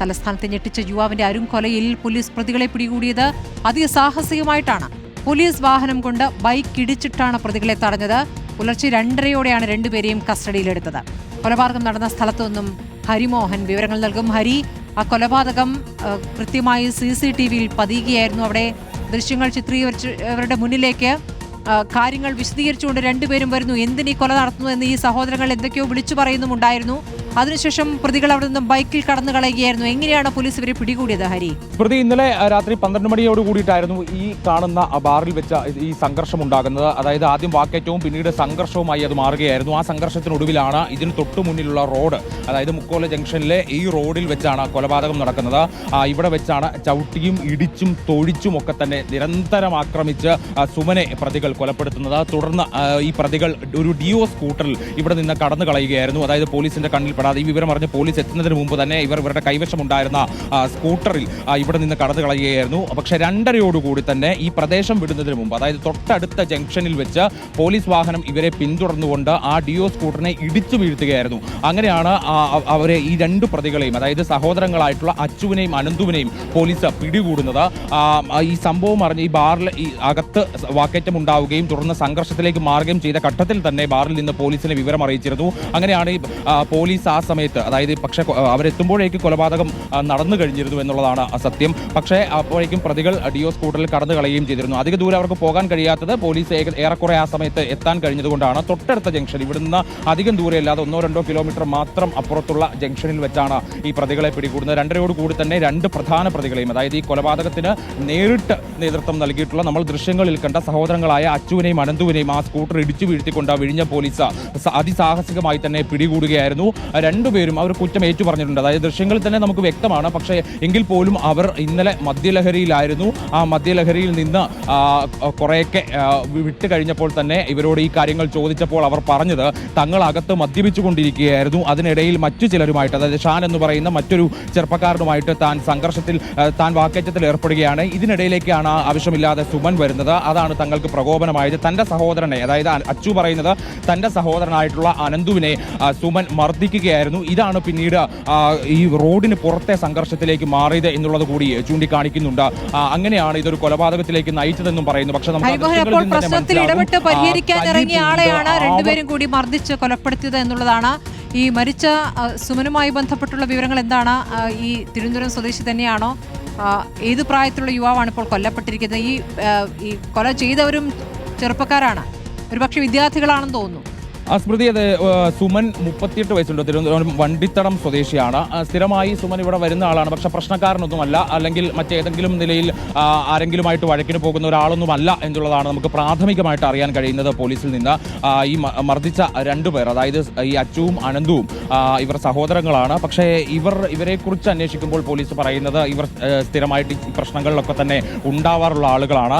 തലസ്ഥാനത്തെ ഞെട്ടിച്ച യുവാവിന്റെ അരുംകൊലയിൽ പോലീസ് പ്രതികളെ പിടികൂടിയത് അതിസാഹസികമായിട്ടാണ്. പോലീസ് വാഹനം കൊണ്ട് ബൈക്ക് ഇടിച്ചിട്ടാണ് പ്രതികളെ തടഞ്ഞത്. പുലർച്ചെ 2:30യോടെയാണ് രണ്ടുപേരെയും കസ്റ്റഡിയിലെടുത്തത്. കൊലപാതകം നടന്ന സ്ഥലത്തു നിന്നും ഹരിമോഹൻ വിവരങ്ങൾ നൽകും. ഹരി, ആ കൊലപാതകം കൃത്യമായി CCTVയിൽ പതിയുകയായിരുന്നു. അവിടെ ദൃശ്യങ്ങൾ ചിത്രീകരിച്ചവരുടെ മുന്നിലേക്ക് കാര്യങ്ങൾ വിശദീകരിച്ചുകൊണ്ട് രണ്ടുപേരും വരുന്നു. എന്തിനീ കൊല നടത്തുന്നു എന്ന് ഈ സഹോദരങ്ങൾ എന്തൊക്കെയോ വിളിച്ചു പറയുന്നുമുണ്ടായിരുന്നു. അതിനുശേഷം പ്രതികൾ അവിടെ നിന്നും ബൈക്കിൽ കടന്നു കളയുകയായിരുന്നു. എങ്ങനെയാണ് പോലീസ് ഇവരെ പിടികൂടിയത് ഹരി? പ്രതി ഇന്നലെ രാത്രി 12 മണിയോട് കൂടിയിട്ടായിരുന്നു ഈ കാണുന്ന ബാറിൽ വെച്ച ഈ സംഘർഷം ഉണ്ടാകുന്നത്. അതായത് ആദ്യം വാക്കേറ്റവും പിന്നീട് സംഘർഷവുമായി അത് മാറുകയായിരുന്നു. ആ സംഘർഷത്തിനൊടുവിലാണ് ഇതിന് തൊട്ടു മുന്നിലുള്ള റോഡ്, അതായത് മുക്കോല ജംഗ്ഷനിലെ ഈ റോഡിൽ വെച്ചാണ് കൊലപാതകം നടക്കുന്നത്. ഇവിടെ വെച്ചാണ് ചവിട്ടിയും ഇടിച്ചും തൊഴിച്ചും ഒക്കെ തന്നെ നിരന്തരം ആക്രമിച്ച് സുമനെ പ്രതികൾ കൊലപ്പെടുത്തുന്നത്. തുടർന്ന് ഈ പ്രതികൾ ഒരു ഡിയോ സ്കൂട്ടറിൽ ഇവിടെ നിന്ന് കടന്നു കളയുകയായിരുന്നു. അതായത് പോലീസിന്റെ കണ്ണിൽ ഈ വിവരം അറിഞ്ഞ് പോലീസ് എത്തുന്നതിന് മുമ്പ് തന്നെ ഇവരുടെ കൈവശമുണ്ടായിരുന്ന സ്കൂട്ടറിൽ ഇവിടെ നിന്ന് കടന്നു കളയുകയായിരുന്നു. പക്ഷേ 2:30യോടുകൂടി തന്നെ ഈ പ്രദേശം വിടുന്നതിന് മുമ്പ്, അതായത് തൊട്ടടുത്ത ജംഗ്ഷനിൽ വെച്ച് പോലീസ് വാഹനം ഇവരെ പിന്തുടർന്നുകൊണ്ട് ആ ഡിയോ സ്കൂട്ടറിനെ ഇടിച്ചു വീഴ്ത്തുകയായിരുന്നു. അങ്ങനെയാണ് അവരെ ഈ രണ്ട് പ്രതികളെയും, അതായത് സഹോദരങ്ങളായിട്ടുള്ള അച്ചുവിനെയും അനന്തുവിനെയും പോലീസ് പിടികൂടുന്നത്. ഈ സംഭവം അറിഞ്ഞ് ഈ ബാറിൽ ഈ അകത്ത് വാക്കേറ്റം ഉണ്ടാവുകയും തുടർന്ന് സംഘർഷത്തിലേക്ക് മാറുകയും ചെയ്ത ഘട്ടത്തിൽ തന്നെ ബാറിൽ നിന്ന് പോലീസിനെ വിവരം അറിയിച്ചിരുന്നു. അങ്ങനെയാണ് ഈ പോലീസ് ആ സമയത്ത്, അതായത് പക്ഷേ അവരെത്തുമ്പോഴേക്ക് കൊലപാതകം നടന്നു കഴിഞ്ഞിരുന്നു എന്നുള്ളതാണ് സത്യം. പക്ഷേ അപ്പോഴേക്കും പ്രതികൾ ഡിയോ സ്കൂട്ടറിൽ കടന്നു കളയുകയും ചെയ്തിരുന്നു. അധിക ദൂരം അവർക്ക് പോകാൻ കഴിയാത്തത് പോലീസ് ഏറെക്കുറെ ആ സമയത്ത് എത്താൻ കഴിഞ്ഞതുകൊണ്ടാണ് തൊട്ടടുത്ത ജംഗ്ഷൻ, ഇവിടുന്ന് അധികം ദൂരമില്ലാതെ 1-2 കിലോമീറ്റർ മാത്രം അപ്പുറത്തുള്ള ജംഗ്ഷനിൽ വെച്ചാണ് ഈ പ്രതികളെ പിടികൂടുന്നത്. 2:30യോടുകൂടി തന്നെ രണ്ട് പ്രധാന പ്രതികളെയും, അതായത് ഈ കൊലപാതകത്തിന് നേരിട്ട് നേതൃത്വം നൽകിയിട്ടുള്ള നമ്മൾ ദൃശ്യങ്ങളിൽ കണ്ട സഹോദരങ്ങളായ അച്ചുവിനെയും അനന്തുവിനെയും ആ സ്കൂട്ടർ ഇടിച്ചു വീഴ്ത്തിക്കൊണ്ട് വിഴിഞ്ഞ പോലീസ് അതിസാഹസികമായി തന്നെ പിടികൂടുകയായിരുന്നു. രണ്ടുപേരും അവർ കുറ്റം ഏറ്റു പറഞ്ഞിട്ടുണ്ട്. അതായത് ദൃശ്യങ്ങളിൽ തന്നെ നമുക്ക് വ്യക്തമാണ്. പക്ഷേ എങ്കിൽ പോലും അവർ ഇന്നലെ മദ്യലഹരിയിലായിരുന്നു. ആ മദ്യലഹരിയിൽ നിന്ന് കുറേയൊക്കെ വിട്ട് കഴിഞ്ഞപ്പോൾ തന്നെ ഇവരോട് ഈ കാര്യങ്ങൾ ചോദിച്ചപ്പോൾ അവർ പറഞ്ഞത് തങ്ങളകത്ത് മദ്യപിച്ചുകൊണ്ടിരിക്കുകയായിരുന്നു. അതിനിടയിൽ മറ്റു ചിലരുമായിട്ട്, അതായത് ഷാൻ എന്ന് പറയുന്ന മറ്റൊരു ചെറുപ്പക്കാരനുമായിട്ട് താൻ വാക്കേറ്റത്തിൽ ഏർപ്പെടുകയാണ്. ഇതിനിടയിലേക്കാണ് ആവശ്യമില്ലാതെ സുമൻ വരുന്നത്. അതാണ് തങ്ങൾക്ക് പ്രകോപനമായത്. തൻ്റെ സഹോദരനെ, അതായത് അച്ചു പറയുന്നത് തൻ്റെ സഹോദരനായിട്ടുള്ള അനന്തുവിനെ സുമൻ മർദ്ദിക്കുകയായിരുന്നു. ഇതാണ് പിന്നീട് ഈ റോഡിന് പുറത്തെ സംഘർഷത്തിലേക്ക് മാറിയത് എന്നുള്ളത് കൂടി ചൂണ്ടിക്കാണിക്കുന്നുണ്ട്. അങ്ങനെയാണ് ഇതൊരു കൊലപാതകത്തിലേക്ക് നയിച്ചതെന്നും പറയുന്നു. പക്ഷേ പ്രശ്നത്തിൽ ഇടപെട്ട് പരിഹരിക്കാൻ ഇറങ്ങിയ ആളെയാണ് രണ്ടുപേരും കൂടി മർദ്ദിച്ച് കൊലപ്പെടുത്തിയത് എന്നുള്ളതാണ്. ഈ മരിച്ച സുമനുമായി ബന്ധപ്പെട്ടുള്ള വിവരങ്ങൾ എന്താണ്? ഈ തിരുവനന്തപുരം സ്വദേശി തന്നെയാണോ? ഏത് പ്രായത്തിലുള്ള യുവാവാണ് ഇപ്പോൾ കൊല്ലപ്പെട്ടിരിക്കുന്നത്? ഈ കൊല ചെയ്തവരും ചെറുപ്പക്കാരാണ്, ഒരുപക്ഷെ വിദ്യാർത്ഥികളാണെന്ന് തോന്നുന്നു. സ്മൃതി, അത് സുമൻ 38 വയസ്സുണ്ട്. തിരുവനന്തപുരം വണ്ടിത്തടം സ്വദേശിയാണ്. സ്ഥിരമായി സുമൻ ഇവിടെ വരുന്ന ആളാണ്. പക്ഷെ പ്രശ്നക്കാരനൊന്നുമല്ല, അല്ലെങ്കിൽ മറ്റേതെങ്കിലും നിലയിൽ ആരെങ്കിലുമായിട്ട് വഴക്കിന് പോകുന്ന ഒരാളൊന്നുമല്ല എന്നുള്ളതാണ് നമുക്ക് പ്രാഥമികമായിട്ട് അറിയാൻ കഴിയുന്നത് പോലീസിൽ നിന്ന്. ഈ മർദ്ദിച്ച രണ്ടുപേർ, അതായത് ഈ അച്ചുവും അനന്തുവും, ഇവർ സഹോദരങ്ങളാണ്. പക്ഷേ ഇവരെക്കുറിച്ച് അന്വേഷിക്കുമ്പോൾ പോലീസ് പറയുന്നത് ഇവർ സ്ഥിരമായിട്ട് ഈ പ്രശ്നങ്ങളിലൊക്കെ തന്നെ ഉണ്ടാവാറുള്ള ആളുകളാണ്.